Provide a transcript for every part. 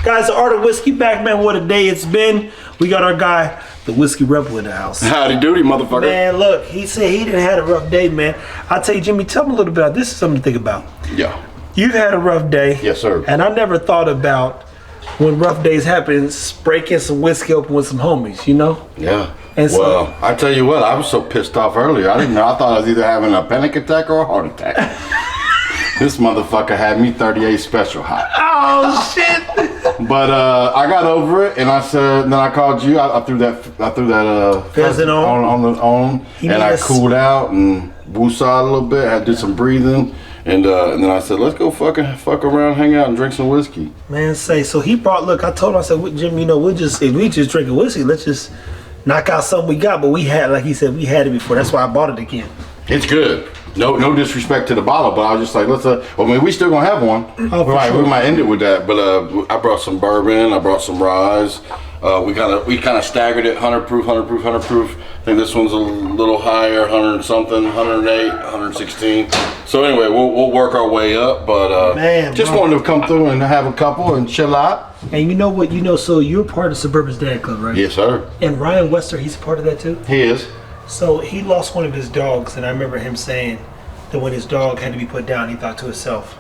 Guys, the Art of Whiskey back, man. What a day it's been. We got our guy, the Whiskey Rebel, in the house. Howdy doody, motherfucker. Man, look, he said he didn't have a rough day, man. I'll tell you, Jimmy, tell me a little bit. This is something to think about. Yeah. You've had a rough day. Yes, sir. And I never thought about when rough days happen, breaking some whiskey open with some homies, you know? Yeah. And so, well, I tell you what, I was so pissed off earlier. I didn't know. I thought I was either having a panic attack or a heart attack. This motherfucker had me 38 special hot. Oh shit! But I got over it, and I said, then I called you. I threw that pheasant on, and I cooled out and woosah a little bit. I did some breathing, and then I said, let's go fuck around, hang out, and drink some whiskey. Man, so he brought. Look, I told him, I said, Jim, you know, if we just drinking whiskey, let's just knock out something we got. But we had, like he said, we had it before. That's why I bought it again. It's good. No disrespect to the bottle, but I was just like, let's. Well, I mean, we still gonna have one. Oh, we might end it with that. But I brought some bourbon. I brought some ryes. We kind of staggered it, 100 proof. I think this one's a little higher, 100 something, 108, 116. So anyway, we'll work our way up. But just wanted to come through and have a couple and chill out. And you know what? So you're part of Suburban's Dad Club, right? Yes, sir. And Ryan Wester, he's a part of that too. He is. So he lost one of his dogs, and I remember him saying that when his dog had to be put down, he thought to himself,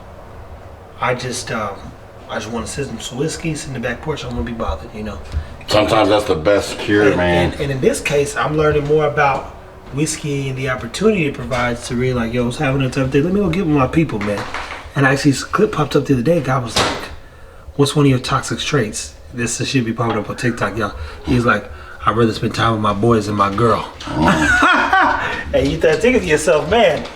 I just want to sit in some whiskey, sit in the back porch, I don't want to be bothered, you know. Sometimes that's the best cure, man. And in this case, I'm learning more about whiskey and the opportunity it provides to really like, yo, I was having a tough day. Let me go get with my people, man. And actually, a clip popped up the other day. A guy was like, what's one of your toxic traits? This should be popping up on TikTok, y'all. He's like, I'd rather spend time with my boys than my girl. Hey, you start thinking to yourself, man.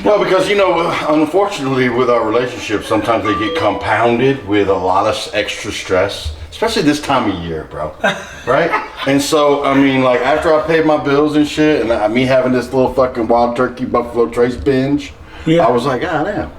Well, because, you know, unfortunately with our relationships, sometimes they get compounded with a lot of extra stress, especially this time of year, bro. Right? And so, I mean, like, after I paid my bills and shit, and me having this little fucking Wild Turkey Buffalo Trace binge, I was like, God damn.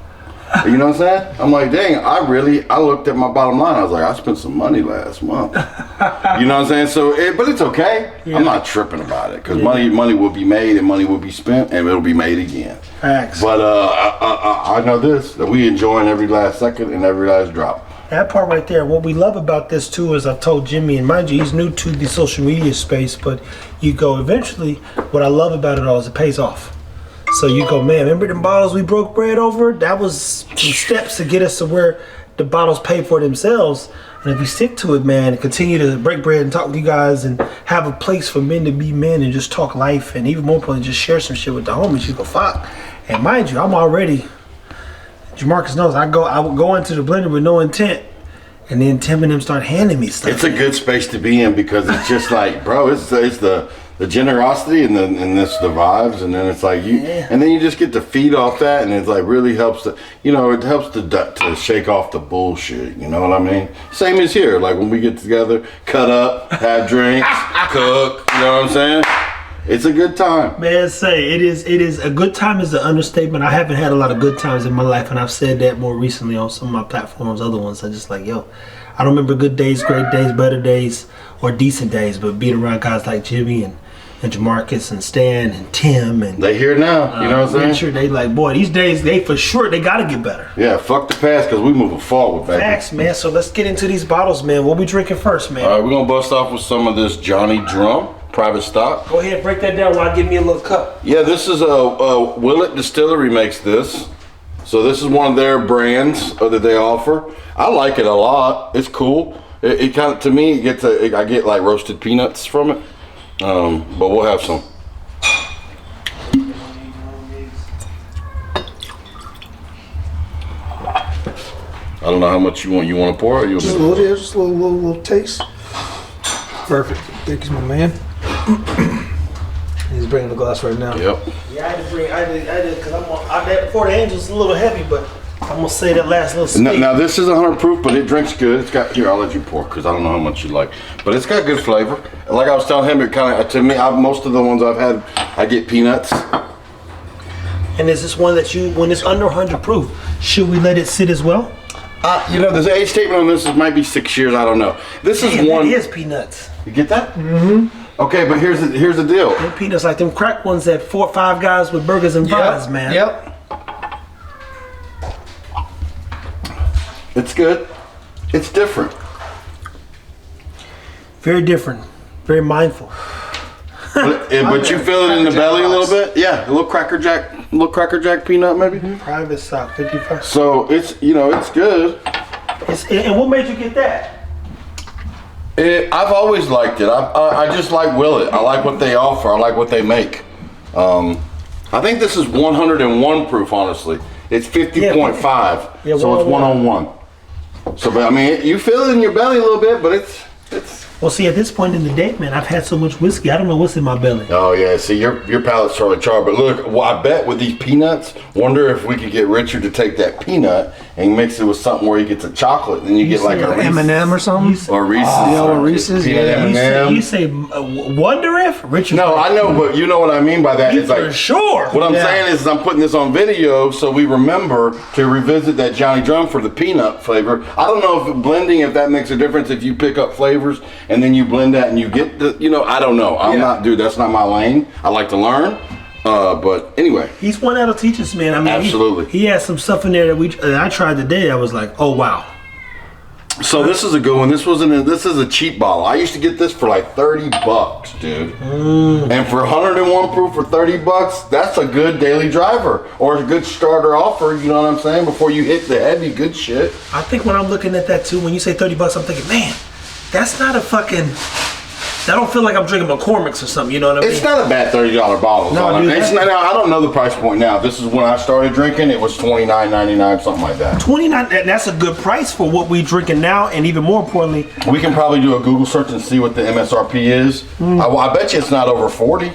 You know what I'm saying? I'm like, dang, I looked at my bottom line. I was like, I spent some money last month. You know what I'm saying? So, but it's okay. Yeah. I'm not tripping about it because money will be made and money will be spent and it'll be made again. Facts. But I know this, that we enjoying every last second and every last drop. That part right there, what we love about this too is I've told Jimmy, and mind you, he's new to the social media space, but you go eventually, what I love about it all is it pays off. So you go, man, remember the bottles we broke bread over? That was some steps to get us to where the bottles pay for themselves. And if you stick to it, man, and continue to break bread and talk with you guys and have a place for men to be men and just talk life and even more importantly, just share some shit with the homies, you go, fuck. And mind you, I'm already, Jamarcus knows, I would go into the blender with no intent. And then Tim and them start handing me stuff. It's a good space to be in because it's just like, bro, it's the generosity and this the vibes, and then it's like and then you just get to feed off that, and it's like really helps to, you know, it helps to shake off the bullshit. You know what I mean? Same as here, like when we get together, cut up, have drinks, cook. You know what I'm saying? It's a good time. Man, it is a good time is an understatement. I haven't had a lot of good times in my life, and I've said that more recently on some of my platforms. Other ones, I just like, yo, I don't remember good days, great days, better days, or decent days, but being around guys like Jimmy and Jamarcus and Stan and Tim and they here now, you know what I'm saying? Richard, they like, boy, these days they for sure they gotta get better. Yeah, fuck the past because we moving forward, baby. Facts, man. So let's get into these bottles, man. What we drinking first, man? All right, we're gonna bust off with some of this Johnny Drum private stock. Go ahead, break that down while I give me a little cup. Yeah, this is a Willett Distillery makes this. So this is one of their brands that they offer. I like it a lot. It's cool. It kind of, to me, I get like roasted peanuts from it. But we'll have some. I don't know how much you want. You want to pour? Or just a little bit. Just a little taste. Perfect. Thank you, my man. He's bringing the glass right now. Yep. Yeah, I did, because I did for the Angels a little heavy, but I'm gonna say that last little steak. Now this is 100 proof, but it drinks good. It's got, here, I'll let you pour because I don't know how much you like, but it's got good flavor. Like I was telling him, it kind of, to me, most of the ones I've had, I get peanuts. And is this one that when it's under 100 proof, should we let it sit as well? You know, there's an age statement on this. It might be 6 years. I don't know. This is one. It is peanuts. You get that? Mm-hmm. Okay, but here's the deal. Them peanuts like them crack ones that 4 or 5 guys with burgers and fries, man. Yep. It's good. It's different. Very different. Very mindful. But you feel it in the belly a little bit? Yeah, a little Cracker Jack peanut maybe? Private stock, 55. So it's, it's good. And what made you get that? I've always liked it. I just like Willet. I like what they offer. I like what they make. I think this is 101 proof, honestly. It's 50.5, so it's 101. So, but I mean, you feel it in your belly a little bit, but it's. Well, see, at this point in the day, man, I've had so much whiskey, I don't know what's in my belly. Oh yeah, see, your palate's totally charred. But look, well, I bet with these peanuts, wonder if we could get Richard to take that peanut and mix it with something where he gets a chocolate, and then you get like a M&M or something, or Reese's. Or Reese's. Peanut M&M. You say Wonder If? Richard? No, I know, but you know what I mean by that. It's for like sure. What I'm saying is, I'm putting this on video so we remember to revisit that Johnny Drum for the peanut flavor. I don't know if blending, if that makes a difference, if you pick up flavors and then you blend that and you get the, I don't know. I'm not, dude, that's not my lane. I like to learn. But anyway. He's one that'll teach us, man. I mean, absolutely. He has some stuff in there that I tried today. I was like, oh, wow. So this is a good one. This is a cheap bottle. I used to get this for like $30, dude. And for 101 proof for $30, that's a good daily driver or a good starter offer. You know what I'm saying? Before you hit the heavy good shit. I think when I'm looking at that too, when you say $30, I'm thinking, man, that's not a fucking. I don't feel like I'm drinking McCormick's or something. You know what I mean? It's not a bad $30 bottle. No, dude, it's not, I don't know the price point now. This is when I started drinking. It was $29.99, something like that. $29. That's a good price for what we drinking now, and even more importantly, we can probably do a Google search and see what the MSRP is. I bet you it's not over 40.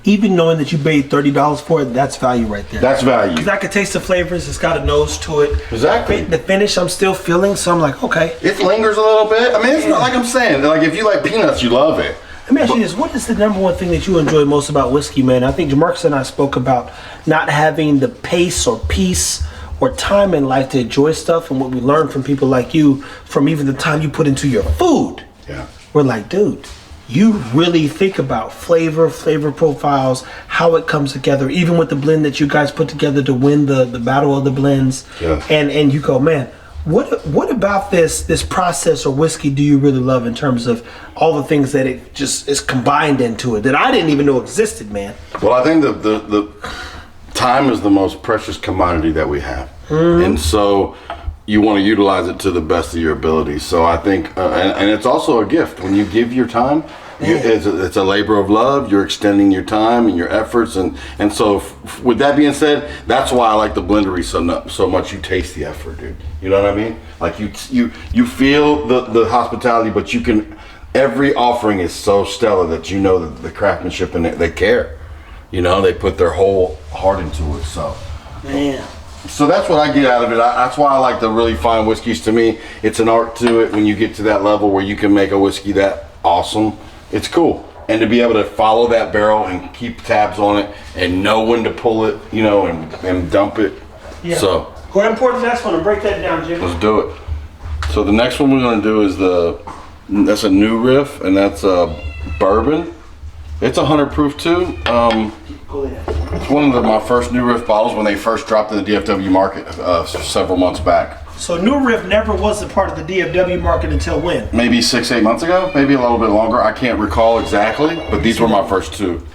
Even knowing that you paid $30 for it, that's value right there. That's value. Because I can taste the flavors. It's got a nose to it. Exactly. The finish, I'm still feeling. So I'm like, okay. It lingers a little bit. I mean, it's not like I'm saying. Like if you like peanuts, you love it. Let me ask you this. What is the number one thing that you enjoy most about whiskey, man? I think Jamarcus and I spoke about not having the pace or peace or time in life to enjoy stuff, and what we learned from people like you, from even the time you put into your food. Yeah. We're like, dude, you really think about flavor profiles, how it comes together, even with the blend that you guys put together to win the battle of the blends. Yeah. And you go, man, what about this process or whiskey do you really love in terms of all the things that it just is combined into it that I didn't even know existed, man? Well, I think the time is the most precious commodity that we have. And so you want to utilize it to the best of your ability. So I think, and it's also a gift. When you give your time, it's a labor of love. You're extending your time and your efforts. And so with that being said, that's why I like the blendery so much. You taste the effort, dude. You know what I mean? Like you feel the hospitality, but you can, every offering is so stellar that you know the craftsmanship and they care. You know, they put their whole heart into it. So, Man. So that's what I get out of it. That's why I like the really fine whiskeys. To me, it's an art to it when you get to that level where you can make a whiskey that awesome. It's cool. And to be able to follow that barrel and keep tabs on it and know when to pull it, and dump it. Yeah. So Go ahead and pour the next one and break that down, Jimmy. let's do it. So the next one we're going to do is that's a new Riff, and that's a bourbon. It's 100 proof too. Go ahead. It's one of my first New Riff bottles when they first dropped in the DFW market several months back. So New Riff never was a part of the DFW market until when? Maybe 6-8 months ago, maybe a little bit longer. I can't recall exactly, but these were my first two.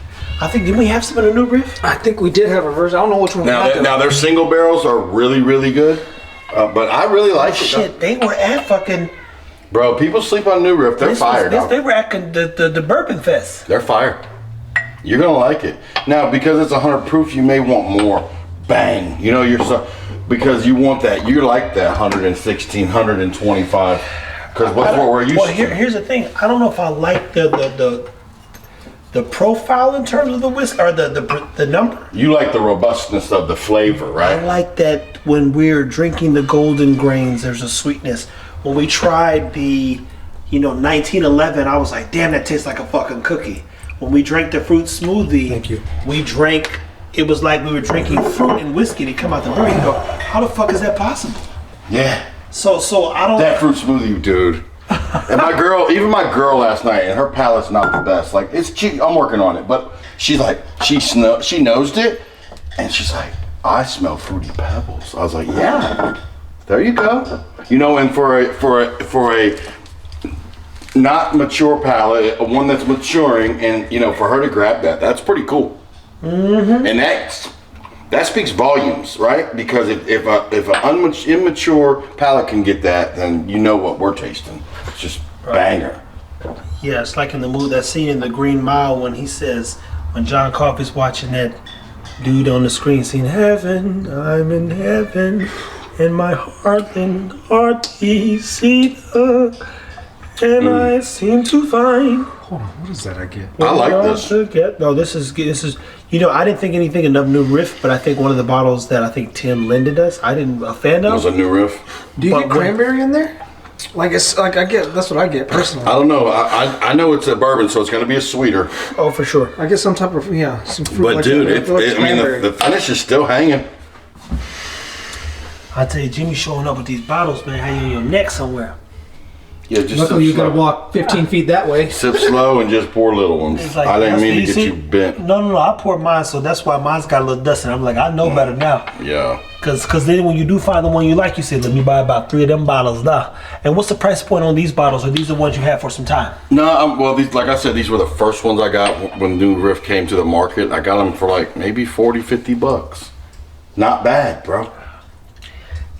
I think, didn't we have some in a New Riff? I think we did have a version. I don't know which one. Now their single barrels are really, really good, but I really like it. Shit, they were at fucking... Bro, people sleep on New Riff. They're fire, dog. They were at the Bourbon Fest. They're fire. You're gonna like it. Now, because it's 100 proof, you may want more. Bang. Because you want that. You like that 116, 125. Because what's what we're used to. Well, here's the thing. I don't know if I like the profile in terms of the whiskey or the number. You like the robustness of the flavor, right? I like that when we're drinking the golden grains, there's a sweetness. When we tried the 1911, I was like, damn, that tastes like a fucking cookie. When we drank the fruit smoothie, Thank you. We drank, it was like we were drinking fruit and whiskey to come out the brewery. You go, how the fuck is that possible? Yeah. So I don't. That fruit smoothie, dude. And even my girl last night, and her palate's not the best. Like, it's cheap. I'm working on it, but she's like, she nosed it, and she's like, I smell Fruity Pebbles. I was like, yeah, there you go. And for a not mature palate, one that's maturing, and you know, for her to grab that's pretty cool. Mm-hmm. And that speaks volumes, right? Because if an immature palate can get that, then you know what we're tasting. It's just banger. Yeah, it's like in the movie, that scene in The Green Mile when he says, when John Coffey's watching that dude on the screen saying, "Heaven, I'm in heaven, and my heart and hearty cedar, and I seem to find." Hold on, what is that I get? I like this. No, this is. You know, I didn't think anything of new Riff, but I think one of the bottles that I think Tim lended us, I didn't a fan It of. was a new Riff. Do you But get when- cranberry in there? Like it's like I get. That's what I get personally. I don't know. I know it's a bourbon, so it's going to be a sweeter. Oh, for sure. I get some type of some fruit. But like dude, that. I feel like I mean, cranberry. the finish is still hanging. I tell you, Jimmy showing up with these bottles, man, how you in your neck somewhere. Yeah, just Luckily, you sip gotta slow. walk 15 feet that way. Sip slow and just pour little ones. It's like, I didn't that's mean to what get see? you bent. No, I poured mine, so that's why mine's got a little dust in it. I'm like, I know better now. Yeah. Cause then when you do find the one you like, you say, let me buy about 3 of them bottles now. And what's the price point on these bottles? Are these the ones you had for some time? No, well, these, like I said, these were the first ones I got when New Riff came to the market. I got them for like maybe 40, 50 bucks. Not bad, bro.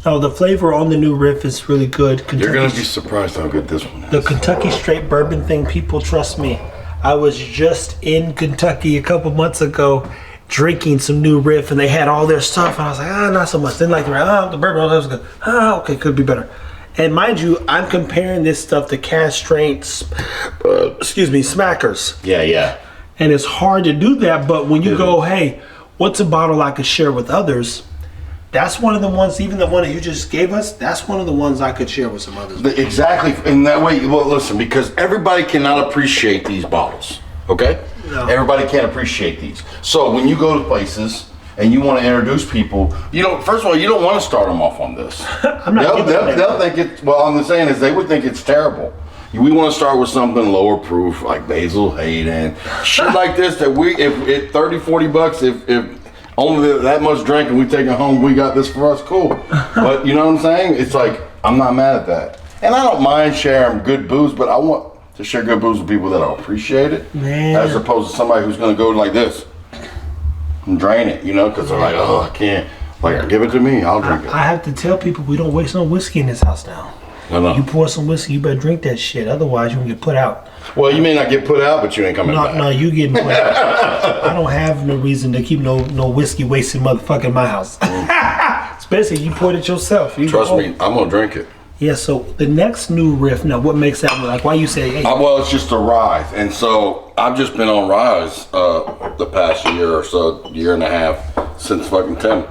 Oh, the flavor on the new Riff is really good. You're going to be surprised how good this one is. The Kentucky straight bourbon thing, people trust me. I was just in Kentucky a couple months ago drinking some new Riff, and they had all their stuff, and I was like, not so much. Didn't like the bourbon, that was good. Okay, could be better. And mind you, I'm comparing this stuff to cast strength, smackers. Yeah. And it's hard to do that, but when you go, hey, what's a bottle I could share with others? That's one of the ones, even the one that you just gave us, that's one of the ones I could share with some others. Exactly. In that way, well, listen, because everybody cannot appreciate these bottles, okay? No. Everybody can't appreciate these. So when you go to places and you want to introduce people, you know, first of all, you don't want to start them off on this. I'm not giving them that. They'll think it, well, I'm saying is they would think it's terrible. We want to start with something lower proof, like Basil Hayden, shit like this, that we, if 30, 40 bucks, if only that much drink and we take it home, we got this for us, cool. But you know what I'm saying? It's like, I'm not mad at that. And I don't mind sharing good booze, but I want to share good booze with people that'll appreciate it. Man. As opposed to somebody who's going to go like this and drain it, you know, because they're like, oh, I can't. Like, give it to me, I'll drink it. I have to tell people we don't waste no whiskey in this house now. No. You pour some whiskey, you better drink that shit. Otherwise, you're going to get put out. Well, you may not get put out, but you ain't coming back. No, you getting put out. I don't have no reason to keep no whiskey wasting motherfucker in my house. Especially you poured it yourself. You Trust go, me, I'm going to drink it. Yeah, so the next new Riff, now what makes that, like, why you say, hey, Well, it's just a ryes, and so I've just been on ryes the past year or so, year and a half since fucking 10.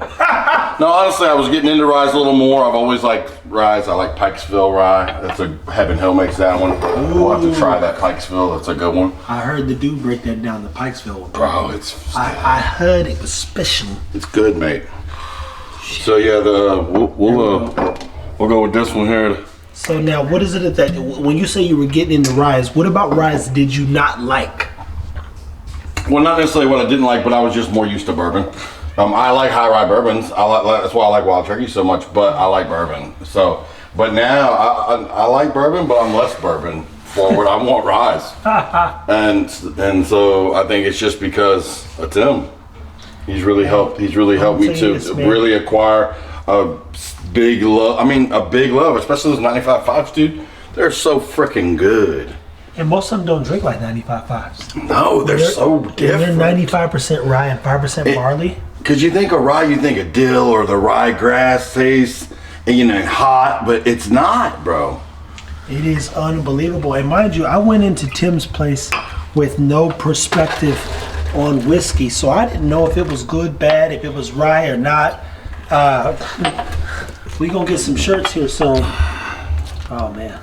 No, honestly, I was getting into ryes a little more. I've always liked ryes. I like Pikesville rye. That's a Heaven Hill makes that one. We'll have to try that Pikesville. That's a good one. I heard the dude break that down, the Pikesville one. Bro, it's I heard it was special. it's good, mate. So yeah, we'll go with this one here. So now, what is it that, when you say you were getting into ryes, what about ryes did you not like? Well, not necessarily what I didn't like, but I was just more used to bourbon. I like high rye bourbons. That's why I like Wild Turkey so much. But I like bourbon. So, but now I like bourbon, but I'm less bourbon forward. I want ryes, and so I think it's just because of Tim. He's really helped. He's really helped me to really acquire a big love. I mean, a big love, especially those 95.5s, dude. They're so freaking good. And most of them don't drink like 95.5s. No, they're so different. They're 95% rye and 5% barley. Because you think of rye, you think of dill or the ryegrass taste, and, you know, hot, but it's not, bro. It is unbelievable. And mind you, I went into Tim's place with no perspective on whiskey, so I didn't know if it was good, bad, if it was rye or not. We gonna get some shirts here soon. Oh man.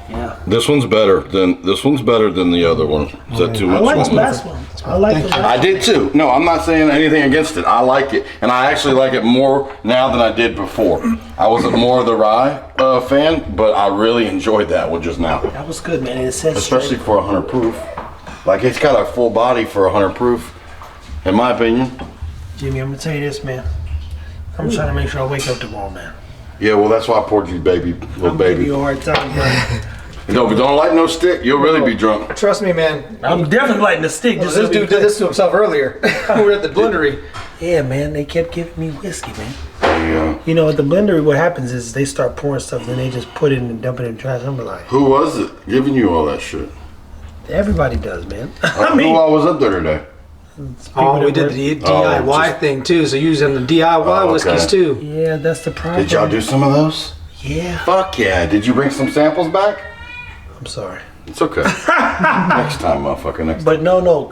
Yeah. This one's better than the other one. Is that too I much? like the last one. I like the last I did too. No, I'm not saying anything against it. I like it, and I actually like it more now than I did before. I was more of the rye fan, but I really enjoyed that one just now, That was good, man. And it says especially for 100 proof. Like, it's got a full body for 100 proof, in my opinion. Jimmy, I'm gonna tell you this, man. I'm trying to make sure I wake up tomorrow, man. Yeah, well, that's why I poured you, little I'm baby. giving you a hard time, bro. No, but don't light no stick. You'll really be drunk. Trust me, man. I'm definitely lighting the stick. This dude did this to himself earlier. We were at the blendery. Yeah, man, they kept giving me whiskey, man. Yeah. You know, at the blender, what happens is they start pouring stuff, then they just put it in and dump it in the trash. I'm like, Who was it giving you all that shit? everybody does, man. Who all was up there today? Oh, we did the DIY thing too. So using the DIY whiskeys too. Yeah, that's the problem. Did y'all do some of those? Yeah. Fuck yeah. Did you bring some samples back? I'm sorry. It's okay. Next time, motherfucker. Next time. But no.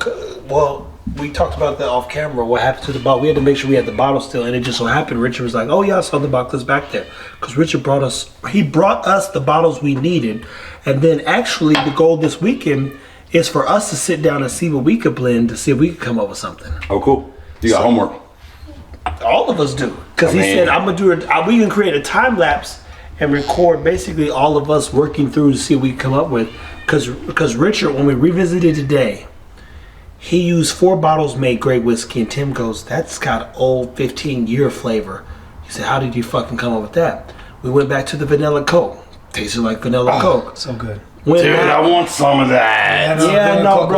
Well, we talked about that off camera. What happened to the bottle? We had to make sure we had the bottle still, and it just so happened Richard was like, "Oh yeah, I saw the bottles back there," because Richard brought us the bottles we needed, and then actually the goal this weekend is for us to sit down and see what we could blend to see if we could come up with something. Oh, cool. You got homework. All of us do, because he said, "I'm gonna do it. We can create a time lapse and record basically all of us working through to see what we can come up with." Because Richard, when we revisited today, he used 4 bottles made great whiskey, and Tim goes, "That's got old 15-year flavor." He said, "How did you fucking come up with that?" We went back to the vanilla Coke. Tasted like vanilla Coke. So good. Dude, I want some of that. Yeah, no, bro.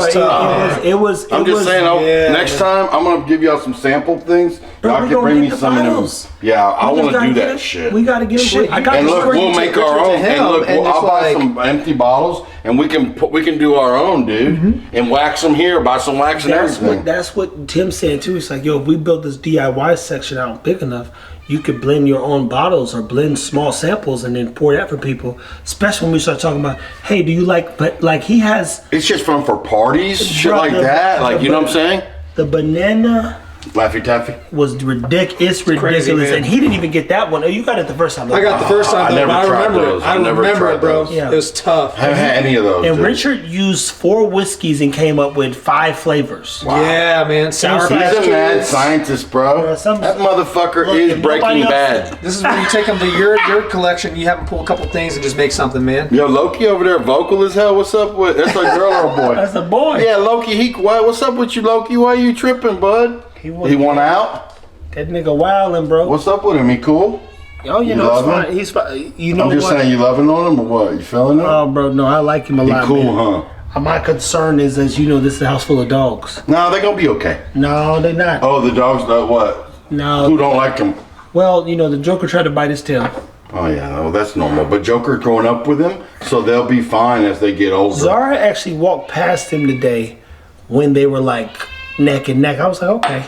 It was. I'm just saying, next time I'm gonna give y'all some sample things. Bro, Y'all can bring me some of them. Yeah, I want to do that shit. We gotta get them. I got And the look, story. we'll make our own. And look, I'll buy some empty bottles, and we can do our own, dude, and wax them here. Buy some wax and everything. That's what Tim's saying too. It's like, yo, if we build this DIY section out big enough, you could blend your own bottles or blend small samples and then pour that for people. Especially when we start talking about, hey, do you like? But like he has. It's just fun for parties, shit like that. Like, you know what I'm saying? The banana Laffy Taffy was ridiculous. It's ridiculous, crazy, and he didn't even get that one. Oh, you got it the first time. I got the first time. I never tried those. I remember it, bro. Yeah. It was tough. I haven't had any of those. And dude. Richard used 4 whiskeys and came up with 5 flavors. Wow. Yeah, man. Sour He's He's Patch a mad Kids. scientist, bro. That motherfucker Look, is if nobody Breaking else- Bad. This is when you take them to your collection. You have them pull a couple things and just make something, man. Yo, Loki over there, vocal as hell. What's up with? That's a girl or a boy? That's a boy. Yeah, Loki. What's up with you, Loki? Why you tripping, bud? He won out. That nigga wildin', bro. What's up with him? He cool? Oh, you You know, it's love him? fine. He's fine. You know I'm just what? saying, you loving on him or what? You feeling him? Oh, bro, no, I like him a He lot. cool, man. huh? My concern is, as you know, this is a house full of dogs. No, they're gonna be okay. No, they're not. Oh, the dogs. What? No. Who don't like him? Well, you know, the Joker tried to bite his tail. Oh yeah, well, that's normal. But Joker growing up with him, so they'll be fine as they get older. Zara actually walked past him today when they were like neck and neck. I was like, okay.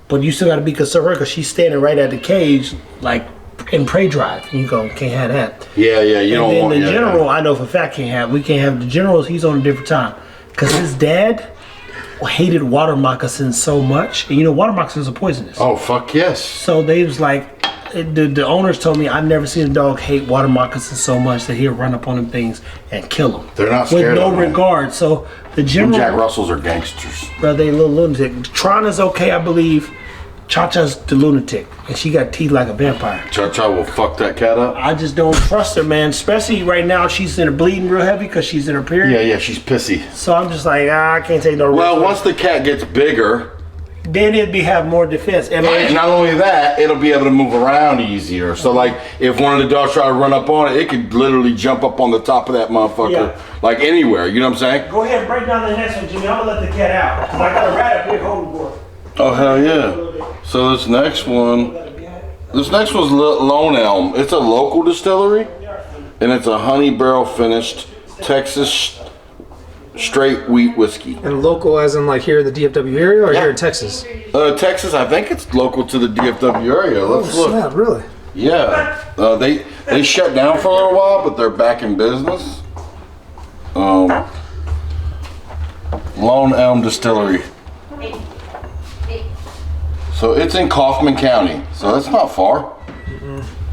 But you still got to be concerned because she's standing right at the cage, like in prey drive. And you go, can't have that. Yeah, you don't And want. then the yeah, general, I know for a fact we can't have the generals. He's on a different time because his dad hated water moccasins so much. And you know, water moccasins are poisonous. Oh fuck yes. So they was like, the owners told me I've never seen a dog hate water moccasins so much that he'll run up on them things and kill them. They're not with scared no of them. regard. So the Them general, Jack Russells are gangsters. bro, they little lunatic. Tron is okay, I believe. Cha-Cha's the lunatic, and she got teeth like a vampire. Cha-Cha will fuck that cat up. I just don't trust her, man. Especially right now, she's in her bleeding real heavy because she's in her period. Yeah, she's pissy. So I'm just like, I can't take no risk. Well, once the cat gets bigger, then it'd have more defense. And and not only that, it'll be able to move around easier. So, like, if one of the dogs try to run up on it, it could literally jump up on the top of that motherfucker, Yeah. like anywhere. You know what I'm saying? go ahead and break down the next one, Jimmy. I'm gonna let the cat out because I got a rat up here holding for it. Oh hell yeah! So this next one's Lone Elm. It's a local distillery, and it's a honey barrel finished Texas straight wheat whiskey. And local, as in like here in the DFW area, or Yeah. here in Texas? Texas, I think it's local to the DFW area. Let's look. Snap, really? Yeah, they shut down for a little while, but they're back in business. Lone Elm Distillery. So it's in Kaufman County, so that's not far.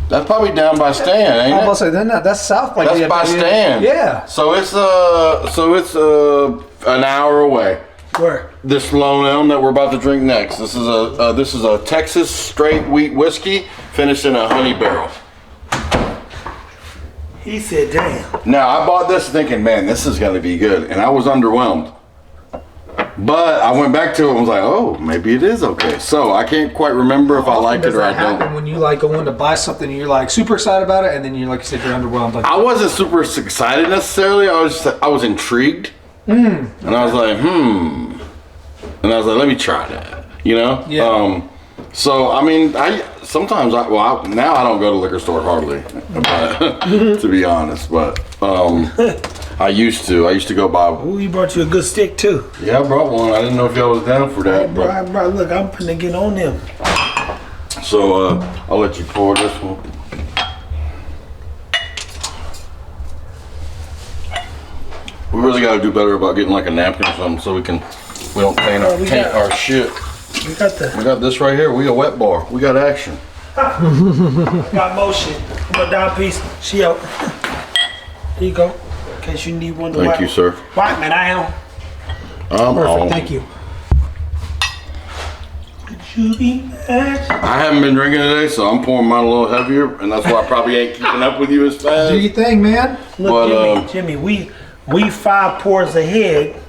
That's probably down by Stan, ain't I'm about to it? say, then that's south like That's by DFW. Stan. Yeah. So it's an hour away. Where? This Lone Elm that we're about to drink next. This is a Texas straight wheat whiskey finished in a honey barrel. He said, damn. Now I bought this thinking, man, this is gonna be good, and I was underwhelmed. But I went back to it and was like, oh, maybe it is okay. So I can't quite remember if I like it or I don't. When you like go in to buy something and you're like super excited about it, and then you're like you said you're underwhelmed. Like, I wasn't super excited necessarily. I was intrigued, and I was like, and I was like, let me try that. You know? Yeah. So I mean, now I don't go to liquor store hardly, to be honest. But I used to. I used to go buy. Ooh, you brought you a good stick too. Yeah, I brought one. I didn't know if y'all was down for that. Bro, look, I'm finna get on them. So I'll let you pour this one. We really got to do better about getting like a napkin or something so we don't taint our shit. We got this right here. We a wet bar. We got action. Got motion. I'm a down piece. She out. Here you go. In case you need one to Thank you, sir. Wagon, I am. perfect. Thank you. I haven't been drinking today, so I'm pouring mine a little heavier, and that's why I probably ain't keeping up with you as fast. Do your thing, man. Look, but, Jimmy, we 5 pours ahead.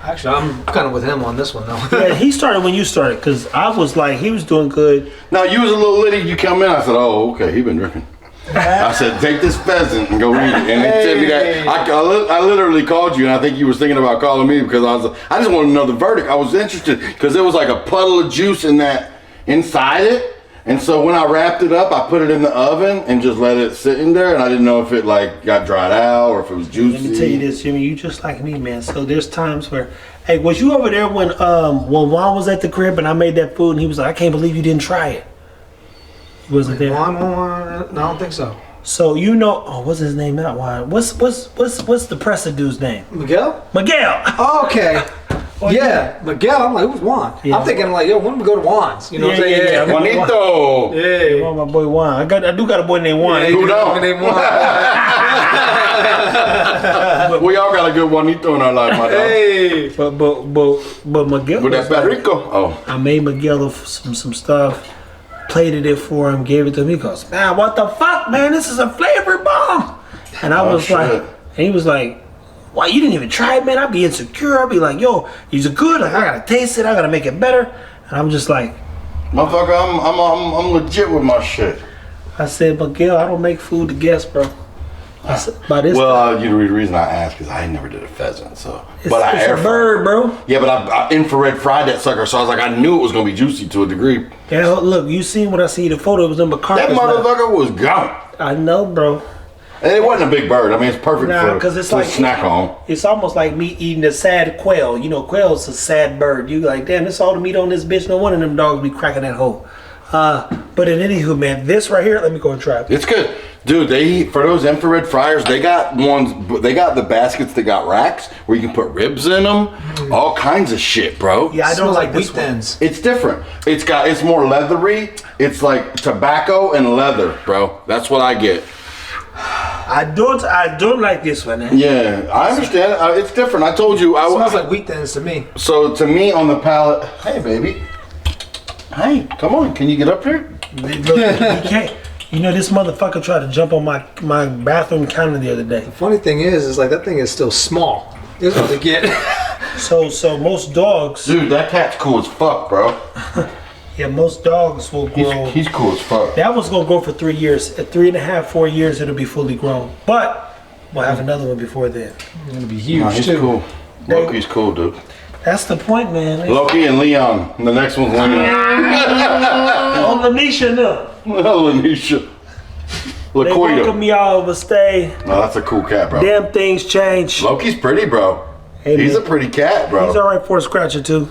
Actually, I'm kind of with him on this one, though. Yeah, he started when you started, because I was like, he was doing good. Now, you was a little litty, you come in, I said, oh, okay, he been drinking. I said, take this pheasant and go eat it. And they said me that. I literally called you, and I think you was thinking about calling me because I just wanted to know the verdict. I was interested because there was like a puddle of juice inside it. And so when I wrapped it up, I put it in the oven and just let it sit in there. And I didn't know if it like got dried out or if it was juicy. Let me tell you this, Jimmy, you just like me, man. So there's times where, hey, was you over there when Juan was at the crib and I made that food and he was like, I can't believe you didn't try it. He wasn't there. No, I don't think so. So what's his name? Not Juan. What's the presser dude's name? Miguel? Miguel. Oh, okay. Yeah, Miguel. I'm like, who's Juan? Yeah. I'm thinking like, yo, when do we go to Juan's? You know what I'm saying? Yeah. Juanito. Yeah. Oh, my boy Juan. I do got a boy named Juan. Yeah, Who don't? Named Juan. We all got a good Juanito in our life, my dog. Hey. But Miguel. But that's Rico. Oh. I made Miguel some stuff, plated it for him, gave it to him. He goes, man, what the fuck, man? This is a flavor bomb. And I was like, and he was like, why, you didn't even try it, man? I'd be insecure. I'd be like, yo, is it good? Like, I gotta taste it. I gotta make it better. And I'm just like, motherfucker, I'm legit with my shit. I said, Miguel, I don't make food to guests, bro. I said, by this time, the reason I asked is I never did a pheasant, so. It's a bird, bro. Yeah, but I infrared fried that sucker, so I was like, I knew it was gonna be juicy to a degree. Yeah, look, you seen when I see the photo, it was in my car. That motherfucker was gone. I know, bro. And it wasn't a big bird. I mean, it's perfect it's to like snack on. It's almost like me eating a sad quail. You know, quail's a sad bird. You like, damn, this all the meat on this bitch. No one of them dogs be cracking that hole. But in anywho, man, this right here, let me go and try it. It's good. Dude, for those infrared fryers, they got the baskets that got racks where you can put ribs in them, all kinds of shit, bro. Yeah, I don't like wheat this one. thins. It's different. It's more leathery. It's like tobacco and leather, bro. That's what I get. I don't like this one. Eh? Yeah, I understand. It's different. I told you. It smells like wheat thins to me. So to me, on the palate, hey baby, hey, come on, can you get up here? He can't. You know, this motherfucker tried to jump on my bathroom counter the other day. The funny thing is like that thing is still small. This is what they get. So most dogs. Dude, that cat's cool as fuck, bro. Yeah, most dogs will grow. He's cool as fuck. That one's gonna grow for 3 years. At 3.5, 4 years, it'll be fully grown. But we'll have another one before then. It's gonna be huge. No, he's too. cool. Loki's cool, dude. That's the point, man. Loki and Leon. The next one's Leon. Oh, Lanisha, no. Lanisha. They welcome me all overstay. No, that's a cool cat, bro. Damn things change. Loki's pretty, bro. Hey, he's man. a pretty cat, bro. He's alright for a scratcher, too.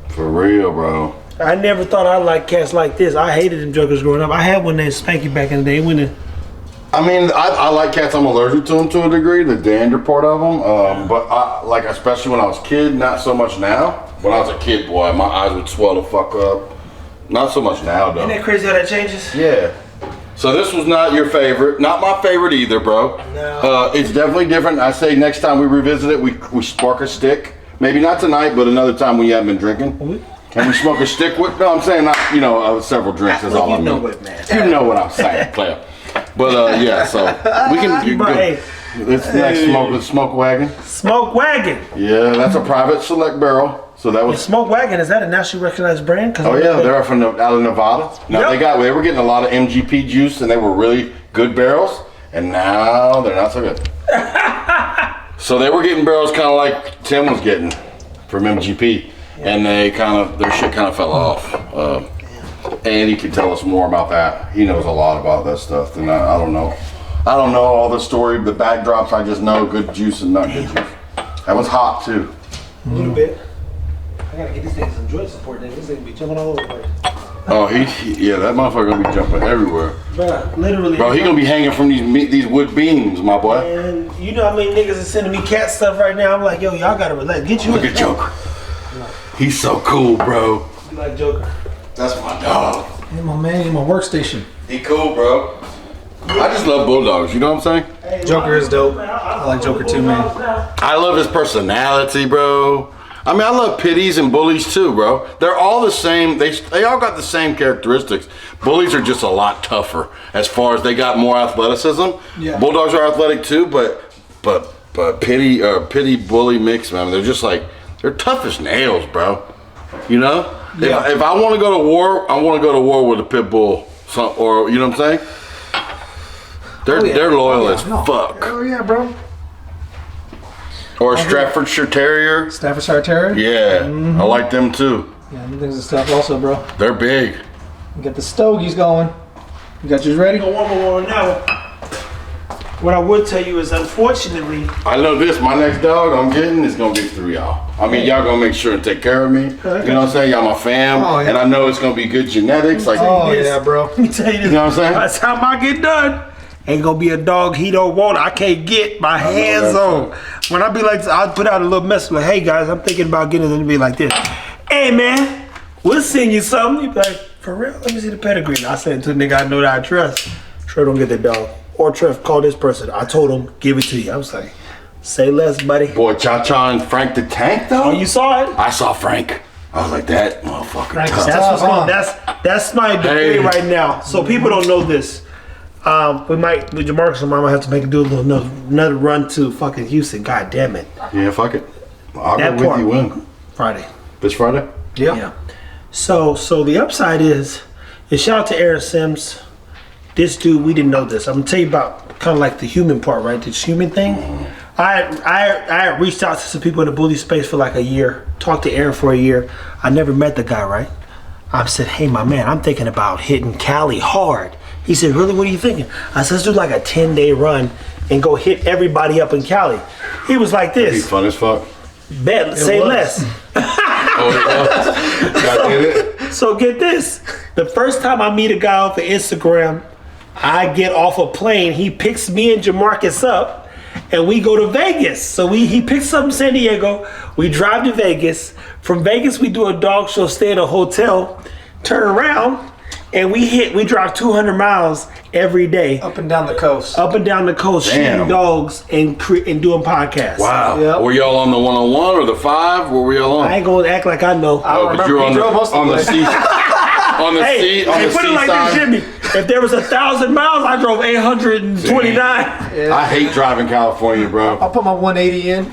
For real, bro. I never thought I liked cats like this. I hated them jokers growing up. I had one named Spanky back in the day. I mean, I like cats. I'm allergic to them to a degree, the dander part of them. But especially when I was a kid, not so much now. When I was a kid, boy, my eyes would swell the fuck up. Not so much now, though. Isn't that crazy how that changes? Yeah. So this was not your favorite. Not my favorite either, bro. No. It's definitely different. I say next time we revisit it, we spark a stick. Maybe not tonight, but another time when you haven't been drinking. Can we smoke a stick with? No, I'm saying not. Several drinks. That's all I mean. You know what, man. You know what I'm saying, player. But yeah, so we can. Hey. This next smoke Wagon. Smoke Wagon. Yeah, that's a private select barrel. So that was. Smoke Wagon, is that a nationally recognized brand? Oh yeah, they're out of Nevada. Now they were getting a lot of MGP juice, and they were really good barrels. And now they're not so good. So they were getting barrels kind of like Tim was getting from MGP, and their shit kind of fell off. And he can tell us more about that. He knows a lot about that stuff, and I don't know. I don't know all the story, the backdrops. I just know good juice and not good juice. That was hot too. A little bit. I gotta get these things some joint support. This thing be jumping all over the place. Oh, that motherfucker gonna be jumping everywhere. Bruh, literally. Bro, he gonna be hanging from these wood beams, my boy. And you know how many niggas are sending me cat stuff right now? I'm like, yo, y'all gotta relax. Get you. Look at Joker. He's so cool, bro. You like Joker? That's my dog. Hey, my man, in my workstation. He cool, bro. I just love bulldogs. You know what I'm saying? Hey, Joker is dope. I like Joker too, man. I love his personality, bro. I mean, I love pitties and bullies too, bro. They're all the same. They all got the same characteristics. Bullies are just a lot tougher as far as they got more athleticism. Yeah. Bulldogs are athletic too, but pitty bully mix, man. They're just like they're tough as nails, bro. You know? Yeah. If I want to go to war, I want to go to war with a pit bull, or you know what I'm saying? They're loyal as fuck. Oh yeah, bro. Or a Staffordshire Terrier. Staffordshire Terrier. Yeah, I like them too. Yeah, them things and stuff also, bro. They're big. You got the stogies going. You got yours ready? Go one more now. What I would tell you is, unfortunately, I know this. My next dog I'm getting is gonna be through y'all. I mean, y'all gonna make sure and take care of me. You know what I'm saying? Y'all my fam, and I know it's gonna be good genetics. Like, yeah, bro. let me tell you this. You know what I'm saying? By the time I get done, ain't gonna be a dog he don't want. I can't get my hands on. When I be like, I'll put out a little message like, hey guys, I'm thinking about getting it, and be like this. Hey man, we'll send you something. You be like, for real? Let me see the pedigree. And I send it to a nigga I know that I trust. Trey don't get the dog. Or Trev, call this person. I told him, give it to you. I was like, say less, buddy. Boy, Cha-Cha and Frank the Tank though. Oh, you saw it? I saw Frank. I was like, that motherfucker tough. That's what's going. That's my debate right now. So people don't know this. We might, with Jamarcus and Mama, have to do another run to fucking Houston. God damn it. Yeah, fuck it. I'll That go part. with you when? Friday. This Friday? Yeah. So the upside is shout out to Aaron Sims. This dude, we didn't know this. I'm gonna tell you about kind of like the human part, right? This human thing. I had reached out to some people in the bully space for like a year. Talked to Aaron for a year. I never met the guy, right? I said, hey, my man, I'm thinking about hitting Cali hard. He said, really? What are you thinking? I said, let's do like a 10-day run and go hit everybody up in Cali. He was like Be this. fun as fuck. Bet, say less. So get this. The first time I meet a guy off of Instagram, I get off a plane. He picks me and Jamarcus up, and we go to Vegas. So he picks up in San Diego. We drive to Vegas. From Vegas, we do a dog show, stay at a hotel, turn around, and we drive 200 miles every day. Up and down the coast. Up and down the coast, shooting dogs and doing podcasts. Wow. Yep. Were y'all on the 101 or the 5? Where were y'all on? I ain't gonna act like I know. But you're on the sea. On the Hey, put it like this, Jimmy. If there was 1,000 miles, I drove 829. I hate driving California, bro. I'll put my 180 in.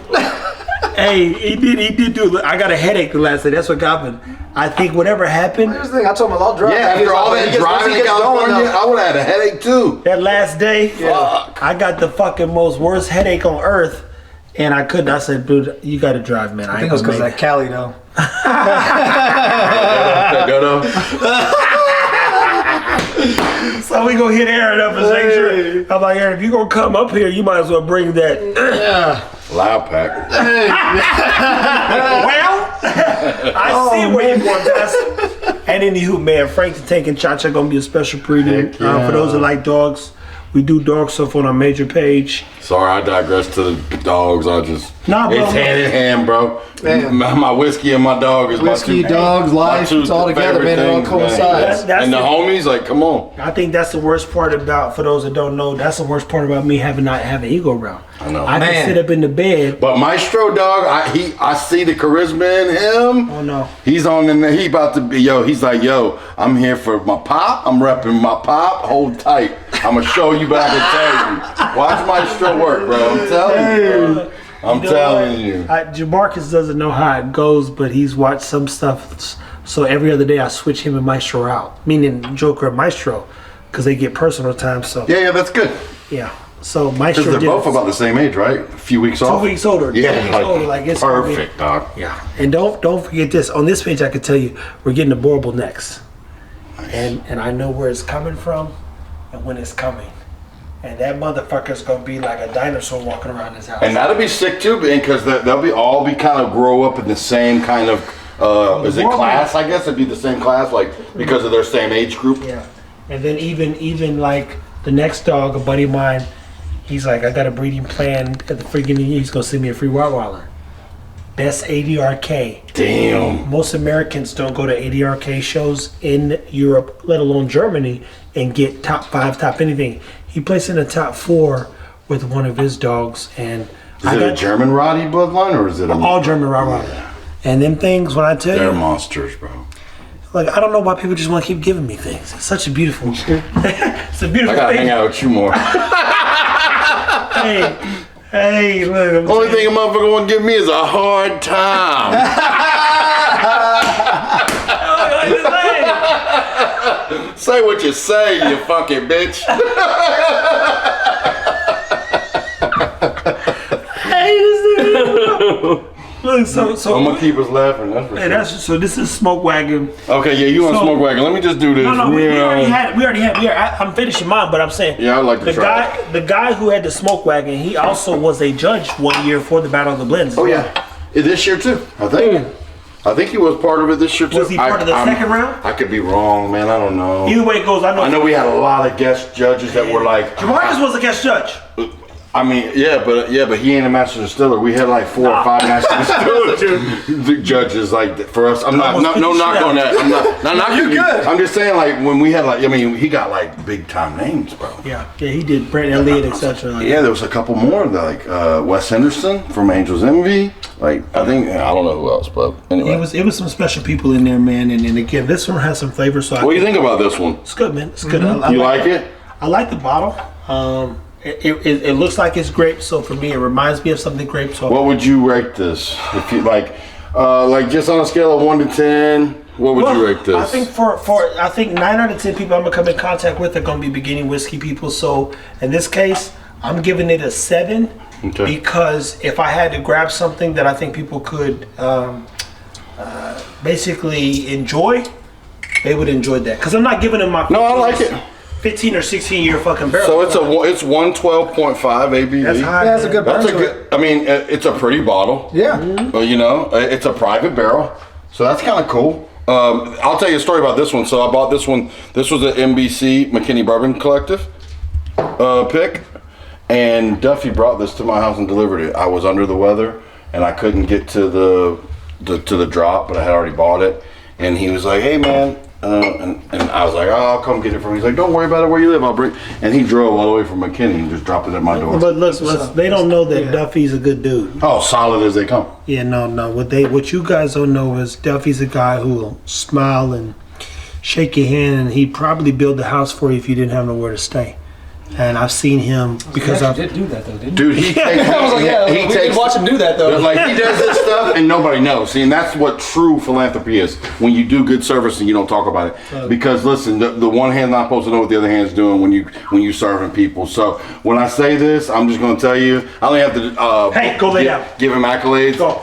Hey, he did do. I got a headache the last day. That's what got me. I think whatever happened, Here's the thing. I told him I'll drive. Yeah, after all that driving in California, I would have had a headache too. that last day, Fuck. I got the fucking most worst headache on earth, and I couldn't. I said, dude, you got to drive, man. I think it was because of that Cali, though. Go. So we gonna hit Aaron up and make sure. I'm like, Aaron, if you gonna come up here, you might as well bring that. Loud pack. Well, I see where you want that. And anywho, man, Frank the Tank and Cha-Cha gonna be a special preview. For those that like dogs, we do dog stuff on our major page. Sorry, I digress to the dogs. Nah, bro. It's hand in hand, bro. Man. My whiskey and my dog is Whiskey, my dogs, life, two it's all together, man. It all favorite things, coincides. That's and the the- homies, like, come on. I think that's the worst part about, for those that don't know, that's the worst part about me not having ego around. I know. I can Man. sit up in the bed. But Maestro dog, I see the charisma in him. Oh no. He's on in there. He about to be, he's like, I'm here for my pop. I'm repping my pop. Hold tight. I'm going to show you, but I can tell you. Watch Maestro work, bro. I'm telling you, bro. I'm telling you. Jamarcus doesn't know how it goes, but he's watched some stuff. So every other day I switch him and Maestro out, meaning Joker and Maestro, because they get personal time. So Yeah, that's good. yeah. So Maestro Because they're did both about the same age, right? A few weeks 2 off. weeks older. Yeah, 2 weeks older. Like it's perfect, dog. Yeah. And don't forget this. On this page, I can tell you we're getting a bourbon next, and I know where it's coming from, and when it's coming. And that motherfucker's gonna be like a dinosaur walking around his house. And that'll be sick too, because they'll be all kind of grow up in the same kind of is it class? I guess it'd be the same class, like because of their same age group. Yeah. And then even like the next dog, a buddy of mine, he's like, I got a breeding plan at the freaking year. He's gonna send me a free Rottweiler. Best ADRK. Damn. Most Americans don't go to ADRK shows in Europe, let alone Germany, and get top 5, top anything. He placed in the top 4 with one of his dogs, and Is it a German Roddy bloodline or is it all German Rottweiler? Yeah. And them things, when I tell They're you, monsters, bro. like I don't know why people just want to keep giving me things. It's such a beautiful, it's a beautiful I gotta thing. hang out with you more. Hey, look. Only thing a motherfucker want to give me is a hard time. Say what you say, you fucking bitch. Hey, this look, so I'm gonna keep us laughing. That's for sure. so this is Smoke Wagon. Okay, yeah, you on So- Smoke Wagon. Let me just do this. No, we already had. I'm finishing mine, but I'm saying. Yeah, I like to the try guy. The guy who had the Smoke Wagon, he also was a judge 1 year for the Battle of the Blends. Oh yeah, this year too. I think. I think he was part of it this year too. Was he part of the second round? I could be wrong, man. I don't know. Either way it goes, I know. I know we had a lot of guest judges that were like. Jamarcus was a guest judge. I mean, yeah, but he ain't a master distiller. We had like 4 or 5 master distiller judges like for us. I'm not no knock on that. I'm not knocking you. Good. I'm just saying like when we had like he got like big time names, bro. Yeah, he did. Brent Elliott, etc. Like, Yeah, there was a couple more like Wes Henderson from Angel's Envy. Like I don't know who else, but anyway. it was some special people in there, man. And again, this one has some flavor. So What do you think about this one? It's good, man. It's good. You like it? I like the bottle. It looks like it's grape, so for me, it reminds me of something grape. So What would you rate this? If you like just on a scale of 1 to 10, what would you rate this? I think I think 9 out of 10 people I'm gonna come in contact with are gonna be beginning whiskey people. So in this case, I'm giving it a 7 because if I had to grab something that I think people could basically enjoy, they would enjoy that. Because I'm not giving them my No, I like it. 15 or 16 year fucking barrel. So it's 112.5 ABV. That's high. That's a good That's a burn to it. good. I mean, it's a pretty bottle. Yeah. But it's a private barrel, so that's kind of cool. I'll tell you a story about this one. So I bought this one. This was an NBC McKinney Bourbon Collective pick, and Duffy brought this to my house and delivered it. I was under the weather, and I couldn't get to the drop, but I had already bought it. And he was like, "Hey, man." And I was like, "Oh, I'll come get it from you." He's like, "Don't worry about it where you live. I'll bring." And he drove all the way from McKinney and just dropped it at my door. But look, they don't know that Duffy's a good dude. Oh, solid as they come. Yeah, no. What you guys don't know is Duffy's a guy who will smile and shake your hand, and he'd probably build the house for you if you didn't have nowhere to stay. And I've seen him because I did do that though, didn't Dude, he takes. I was like, we did watch him do that though. Like he does this stuff and nobody knows. See, and that's what true philanthropy is. When you do good service and you don't talk about it. Because listen, the one hand's not supposed to know what the other hand's doing when you serving people. So when I say this, I'm just gonna tell you, I only have to Hey, go lay down. Give him accolades. Go.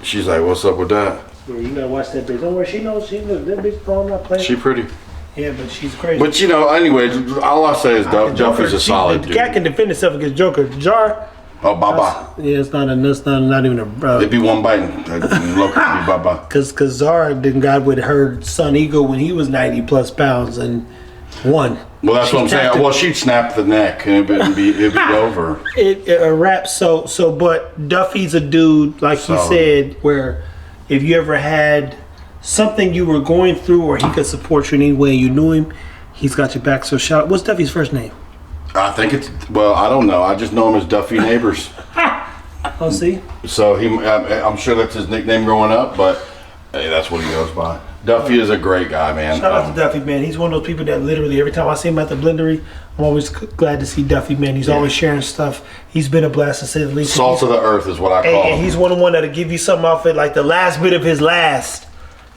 She's like, "What's up with that?" Yeah, you gotta watch that bitch. Don't worry, she knows. That bitch, I'm not playing. She pretty. Yeah, but she's crazy. But anyway, all I say is Duffy's a solid The dude. cat can defend himself against Joker. Jar. Oh, bye-bye. Yeah, it's not even a. It'd be one bite and Loki would be bye-bye. Because Zara didn't got with her son Eagle when he was 90 plus pounds and won. Well, that's She what I'm saying. tapped Well, she'd snap the neck and it'd be over. It a wrap. So, but Duffy's a dude, like you Solid. said, where if you ever had something you were going through or he could support you in any way you knew him, he's got your back. So shout out. What's Duffy's first name? I think I don't know. I just know him as Duffy Neighbors. Oh, see? So I'm sure that's his nickname growing up, but hey, that's what he goes by. Duffy is a great guy, man. Shout out to Duffy, man. He's one of those people that literally every time I see him at the blendery, I'm always glad to see Duffy, man. He's always sharing stuff. He's been a blast to say the least. Salt of the earth is what I call him. And he's one that'll give you something off it, like the last bit of his last,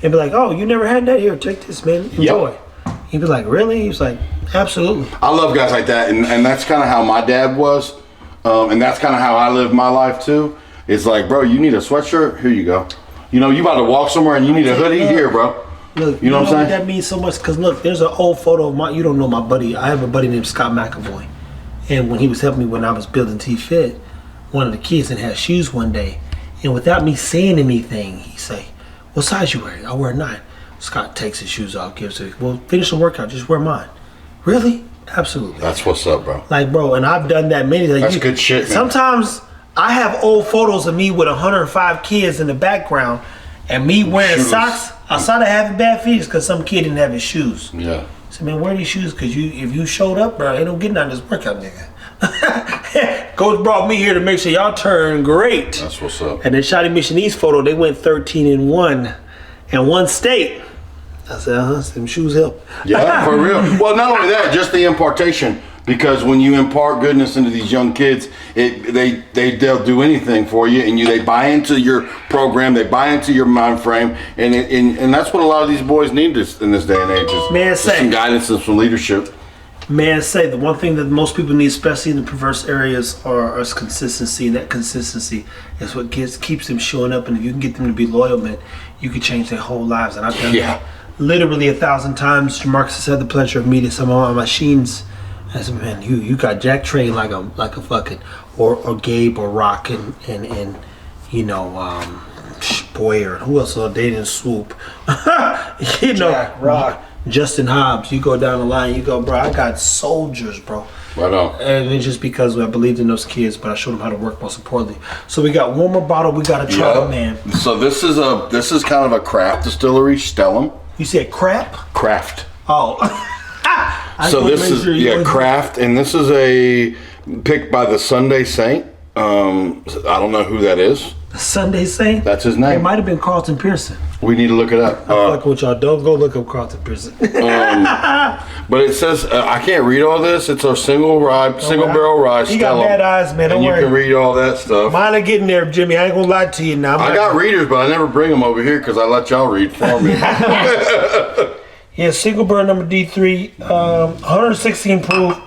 and be like, "Oh, you never had that? Here, take this, man. Enjoy." Yep. He'd be like, "Really?" He's like, "Absolutely." I love guys like that, and that's kind of how my dad was, and that's kind of how I live my life too. It's like, bro, you need a sweatshirt? Here you go. You know, you about to walk somewhere and you need a hoodie? Here, bro. Look, you know what I'm saying? That means so much because look, there's an old photo of you don't know my buddy. I have a buddy named Scott McAvoy, and when he was helping me when I was building T-Fit, one of the kids didn't have shoes one day, and without me saying anything, he say, "What size you wear?" I wear a 9. Scott takes his shoes off, gives it. Well, finish the workout. Just wear mine. Really? Absolutely. That's what's up, bro. Like, bro, and I've done that many times. That's good shit, man. Sometimes I have old photos of me with 105 kids in the background, and me wearing socks outside of having bad feet because some kid didn't have his shoes. Yeah. So, man, wear these shoes because if you showed up, bro, ain't no getting out of this workout, nigga. Coach brought me here to make sure y'all turn great. That's what's up. And then Shotty Mission East photo, they went 13-1 in one state. I said, them shoes help. Yeah, for real. Well, not only that, just the impartation. Because when you impart goodness into these young kids, they'll do anything for you, and they buy into your program, they buy into your mind frame, and that's what a lot of these boys need in this day and age. Is some guidance and some leadership. Man, say the one thing that most people need, especially in the perverse areas, is consistency. And that consistency is what keeps them showing up. And if you can get them to be loyal, man, you can change their whole lives. And I've done that literally 1,000 times. Jamarcus has had the pleasure of meeting some of my machines. I said, man, you got Jack trained like a fucking or Gabe or Rock and you know Boyer. Who else? They didn't swoop. You know, Jack, Rock. Justin Hobbs, you go down the line, you go, bro, I got soldiers, bro. Right on. And it's just because I believed in those kids, but I showed them how to work most importantly. So we got one more bottle we got to try, man. So this is kind of a craft distillery, Stellum. You said crap? Craft. Oh. So this is craft, and this is a picked by the Sunday Saint. I don't know who that is. Sunday Saint? That's his name. It might have been Carlton Pearson. We need to look it up. I'm fucking with y'all. Don't go look up Carlton Pearson. But it says I can't read all this. It's a single barrel rye. You got bad eyes, man. Don't and worry. You can read all that stuff. Mine are getting there, Jimmy. I ain't gonna lie to you now. I got readers, but I never bring them over here because I let y'all read for me. Yeah, single barrel number D3, 116 proof,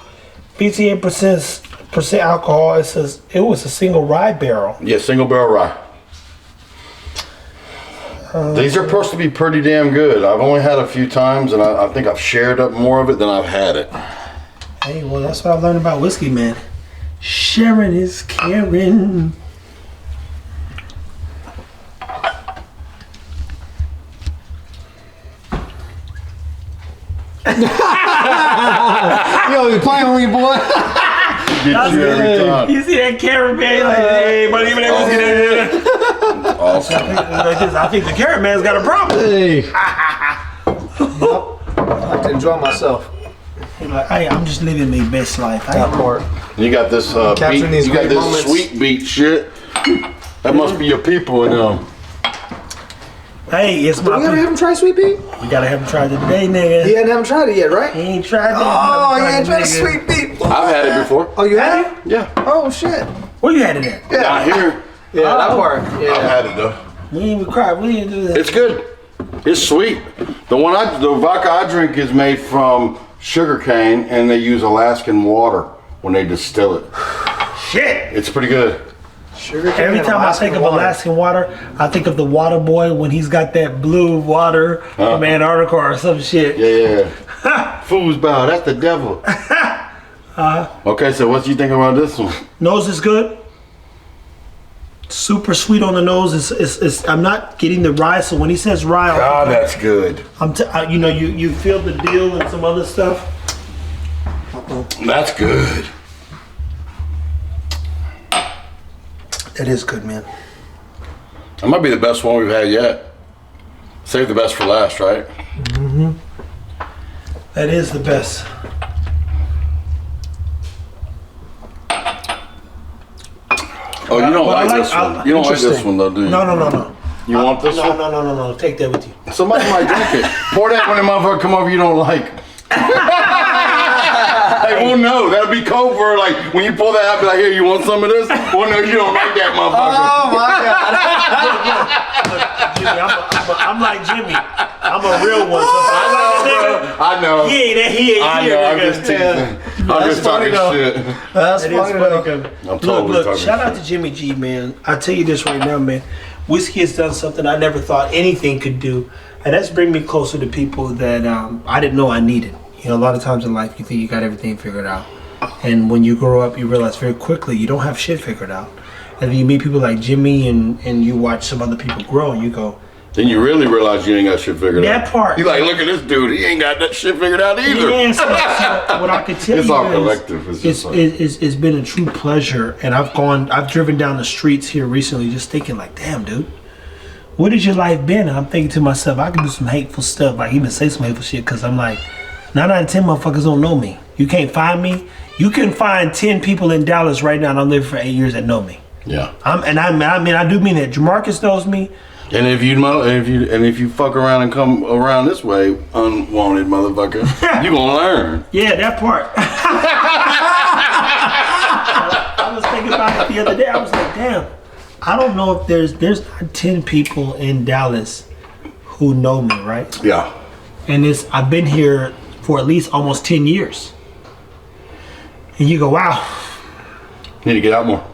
58% alcohol. It says it was a single rye barrel. Yeah, single barrel rye. These are supposed to be pretty damn good. I've only had a few times, and I think I've shared up more of it than I've had it. Hey, well, that's what I've learned about whiskey, man. Sharing is caring. Yo, you playing with me, boy? Get you every time. You see that carrot man? Like, hey, buddy, even that. Awesome. I think the carrot man's got a problem. Hey. I like to enjoy myself. He's like, hey, I'm just living my best life. That part. You got this Capturing beat. these You got great this moments. sweet beat shit. That must be your people in them. Hey, it's Do we my ever have him try Sweet Beet? We gotta have him try it today, nigga. He hadn't tried it yet, right? He ain't tried that. Oh, you ain't tried Sweet Beet. I've had it before. Oh, you had it? Yeah. Oh, shit. Where you had it at? Not here. Yeah, that part. I've Yeah. had it though. We ain't even cry. We didn't do that. It's good. It's sweet. The vodka I drink is made from sugar cane, and they use Alaskan water when they distill it. Shit. It's pretty good. Sugar cane Every and time I think of water. Alaskan water, I think of the water boy when he's got that blue water from Antarctica or some shit. Yeah. Foosball, that's the devil. Okay, so what you think about this one? Nose is good. Super sweet on the nose. I'm not getting the rye, so when he says rye, God, that's good. you feel the deal and some other stuff. That's good. It is good, man. That might be the best one we've had yet. Save the best for last, right? Mm-hmm. That is the best. Oh, you don't like this one. You don't like this one, though, do you? No. You want this one? No. Take that with you. Somebody might drink it. Pour that when the motherfucker come over you don't like. Hey, we'll know. That'll be code for like when you pull that out, be like, here, you want some of this? Well, no, you don't like that motherfucker. Oh my God! Jimmy, I'm like Jimmy. I'm a real one. So if I like a nigga, I know. he ain't here. I'm just teasing. I'm just talking shit. That's That is funny funny. though. I'm totally Look, talking shout out shit. to Jimmy G, man. I tell you this right now, man. Whiskey has done something I never thought anything could do, and that's bring me closer to people that I didn't know I needed. You know, a lot of times in life, you think you got everything figured out, and when you grow up, you realize very quickly you don't have shit figured out. And then you meet people like Jimmy, and you watch some other people grow, and you go, Then you really realize you ain't got shit figured out. that part. You like, look at this dude. He ain't got that shit figured out either. Yeah, so what I could tell It's you all is, collective. It's just like- it's been a true pleasure, and I've driven down the streets here recently, just thinking like, damn, dude, what has your life been? And I'm thinking to myself, I can do some hateful stuff, like even say some hateful shit, because I'm like, 9 out of 10 motherfuckers don't know me. You can't find me. You can find 10 people in Dallas right now, and I'm living for 8 years that know me. Yeah. I do mean that. Jamarcus knows me. And if you fuck around and come around this way, unwanted motherfucker, you gonna learn. Yeah, that part. I was thinking about it the other day. I was like, damn, I don't know if there's not 10 people in Dallas who know me, right? Yeah. And I've been here for at least almost 10 years. And you go, wow. Need to get out more.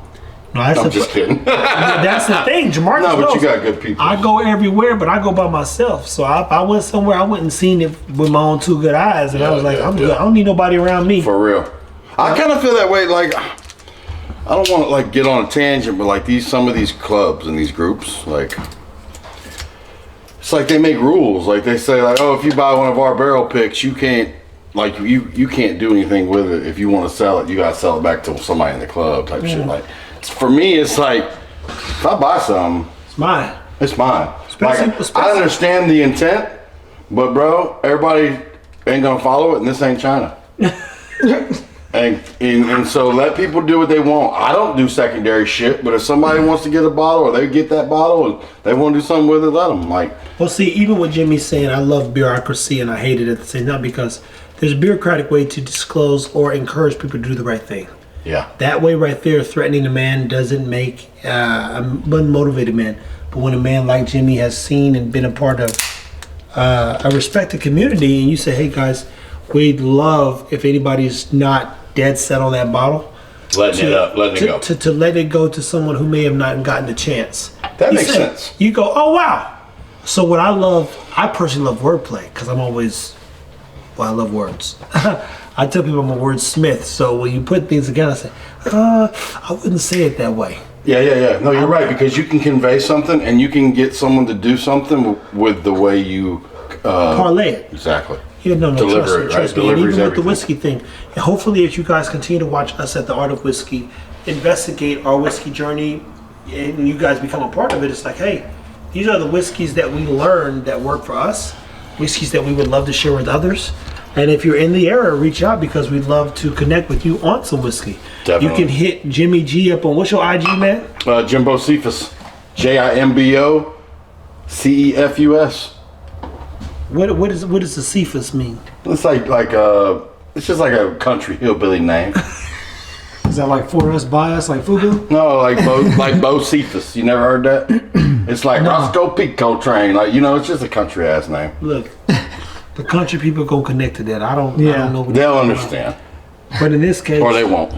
No, that's I'm just kidding. That's the thing. Jamarcus No, but knows. you got good people. I go everywhere, but I go by myself. So if I went somewhere, I went and seen it with my own 2 good eyes. And I was like, I'm good. I don't need nobody around me. For real. I kind of feel that way. Like, I don't want to like get on a tangent, but like some of these clubs and these groups, like, it's like they make rules. Like they say, like, oh, if you buy one of our barrel picks, you can't, like, you can't do anything with it. If you want to sell it, you gotta sell it back to somebody in the club, type shit. Like, for me, it's like, if I buy something, It's mine. it's mine. Especially- Like, I understand the intent, but bro, everybody ain't gonna follow it, and this ain't China. And so let people do what they want. I don't do secondary shit, but if somebody wants to get a bottle or they get that bottle and they want to do something with it, let them. Like, Well, see, even what Jimmy's saying, I love bureaucracy and I hate it at the same time because there's a bureaucratic way to disclose or encourage people to do the right thing. yeah, That way right there, threatening a man doesn't make a unmotivated man. But when a man like Jimmy has seen and been a part of a respected community and you say, hey guys, we'd love if anybody's not dead set on that bottle, letting it go. to let it go to someone who may have not gotten a chance. That You makes say- sense. You go, oh wow. So what I personally love wordplay because I'm always, I love words. I tell people I'm a wordsmith. So when you put things together, I say, I wouldn't say it that way. Yeah. No, you're right, because you can convey something and you can get someone to do something with the way you Parlay it. exactly. Yeah, no, Deliver it, trust right? me. And Delivery's even with the everything. whiskey thing, and hopefully if you guys continue to watch us at the Art of Whiskey, investigate our whiskey journey, and you guys become a part of it, it's like, hey, these are the whiskeys that we learned that work for us, whiskeys that we would love to share with others. And if you're in the area, reach out because we'd love to connect with you on some whiskey. Definitely. You can hit Jimmy G up on, what's your IG, man? Jimbo Cephas, JIMBO CEFUS. What does the Cephas mean? It's like it's just like a country hillbilly name. Is that like for us, by us, like Fubu? No, like Bo Cephas. You never heard that? It's like Roscoe Pico Train. Like, it's just a country ass name. Look, the country people go connect to that. I don't know what They'll understand, But in this case, or they won't.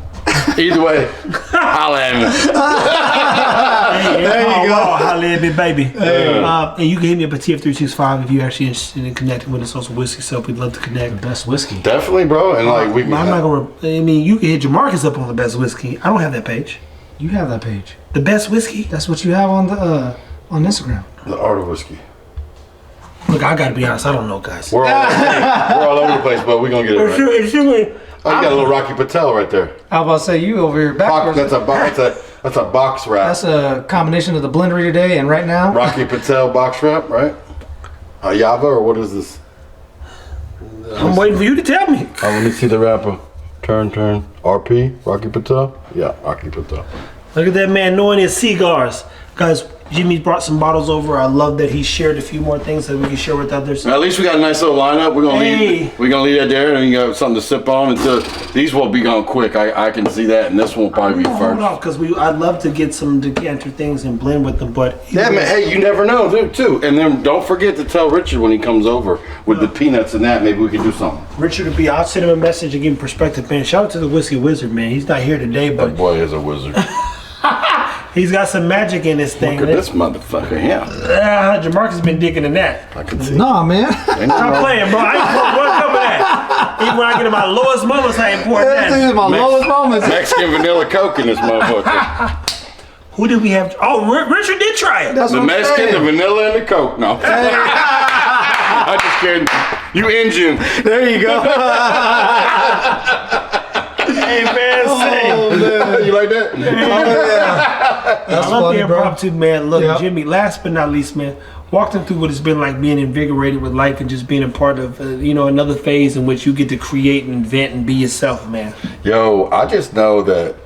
Either way, holla at me. there you go. Holla at me, baby. And you can hit me up at TF365 if you're actually interested in connecting with us on some whiskey. So we'd love to connect. Best whiskey. Definitely, bro. And like we can. I'm not gonna. I mean, you can hit Jamarcus up on the best whiskey. I don't have that page. You have that page. The best whiskey. That's what you have on the on Instagram. The Art of Whiskey. Look, I gotta be honest. I don't know, guys. We're all over the place, but we're gonna get it right. Oh, you got a little Rocky Patel right there. I was about to say you over here backwards. That's a box wrap. That's a combination of the blendery today and right now. Rocky Patel box wrap, right? Ayava, or what is this? I'm waiting for you to tell me. Oh, let me see the wrapper. Turn. RP, Rocky Patel? Yeah, Rocky Patel. Look at that man knowing his cigars. Guys, Jimmy brought some bottles over. I love that he shared a few more things that we can share with others. At least we got a nice little lineup. We're gonna leave that there, and you got something to sip on. Until these will be gone quick. I can see that, and this will probably be first. Hold off, because I'd love to get some decanter things and blend with them, but yeah, man. Hey, you never know, dude. Too, and then don't forget to tell Richard when he comes over with the peanuts and that. Maybe we can do something. Richard will be. I'll send him a message and give him perspective, man. Shout out to the Whiskey Wizard, man. He's not here today, but that boy is a wizard. he's got some magic in his thing. Look at this motherfucker, yeah. Jamarcus been digging in that. I can see. Nah, man. Stop playing, bro. I ain't poured one cup of that. Even when I get in my lowest moments, I ain't pouring that. This is my lowest moments. Mexican vanilla Coke in this motherfucker. Who did we have? Oh, Richard did try it. That's The what I'm Mexican, saying. the vanilla, and the Coke. No. I'm just kidding. You engine. There you go. Hey, man, You like that? Oh, yeah. That's I love funny, the bro. impromptu, man. Look, Yep. Jimmy, last but not least, man, walk them through what it's been like being invigorated with life and just being a part of, another phase in which you get to create and invent and be yourself, man. Yo, I just know that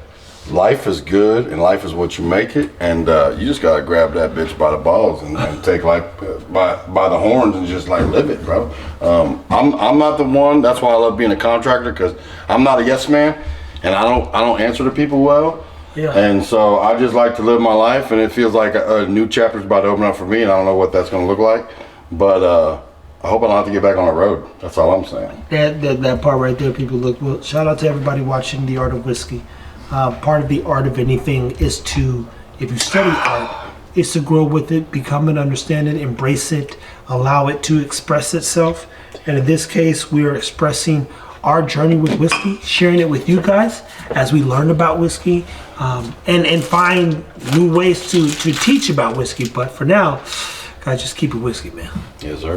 life is good and life is what you make it, and you just gotta grab that bitch by the balls and take life by the horns and just like live it, bro. I'm not the one. That's why I love being a contractor, because I'm not a yes man, and I don't answer to people well. Yeah. And so I just like to live my life, and it feels like a new chapter's about to open up for me, and I don't know what that's gonna look like, but I hope I don't have to get back on the road. That's all I'm saying. That part right there, people look. Well, shout out to everybody watching The Art of Whiskey. Part of the art of anything is to, if you study art, is to grow with it, become it, understand it, embrace it, allow it to express itself. And in this case, we are expressing our journey with whiskey, sharing it with you guys as we learn about whiskey, and find new ways to teach about whiskey. But for now, guys, just keep it whiskey, man. Yes, sir.